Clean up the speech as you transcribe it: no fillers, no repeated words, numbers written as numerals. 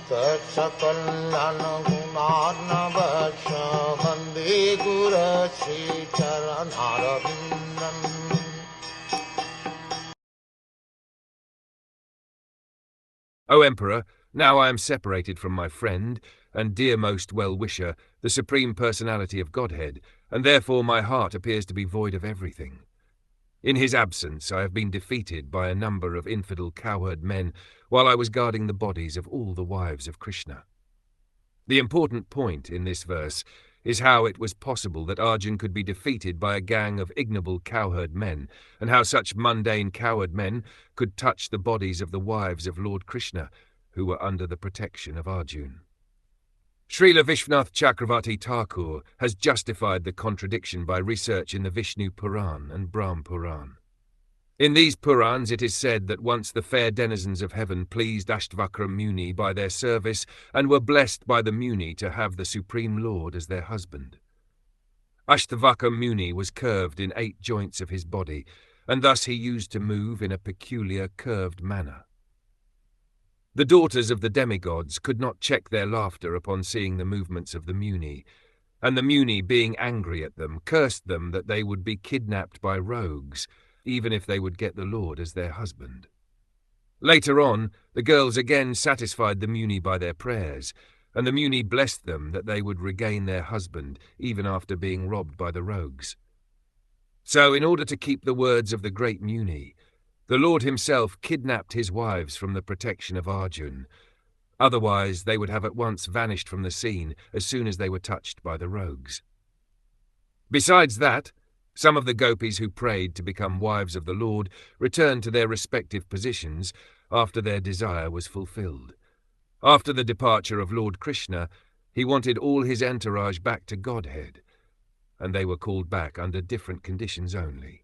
Sakal Gunar Bande Gura Sri Charanaravindan. O Emperor, now I am separated from my friend and dearmost well-wisher, the Supreme Personality of Godhead, and therefore my heart appears to be void of everything. In his absence I have been defeated by a number of infidel cowherd men while I was guarding the bodies of all the wives of Krishna. The important point in this verse is how it was possible that Arjun could be defeated by a gang of ignoble cowherd men, and how such mundane cowherd men could touch the bodies of the wives of Lord Krishna, who were under the protection of Arjun. Srila Vishwanath Chakravarti Thakur has justified the contradiction by research in the Vishnu Puran and Brahm Puran. In these Purans it is said that once the fair denizens of heaven pleased Ashtavakra Muni by their service and were blessed by the Muni to have the Supreme Lord as their husband. Ashtavakra Muni was curved in 8 joints of his body, and thus he used to move in a peculiar curved manner. The daughters of the demigods could not check their laughter upon seeing the movements of the Muni, and the Muni, being angry at them, cursed them that they would be kidnapped by rogues, even if they would get the Lord as their husband. Later on, the girls again satisfied the Muni by their prayers, and the Muni blessed them that they would regain their husband even after being robbed by the rogues. So, in order to keep the words of the great Muni, the Lord himself kidnapped his wives from the protection of Arjun. Otherwise, they would have at once vanished from the scene as soon as they were touched by the rogues. Besides that, some of the gopis who prayed to become wives of the Lord returned to their respective positions after their desire was fulfilled. After the departure of Lord Krishna, he wanted all his entourage back to Godhead, and they were called back under different conditions only.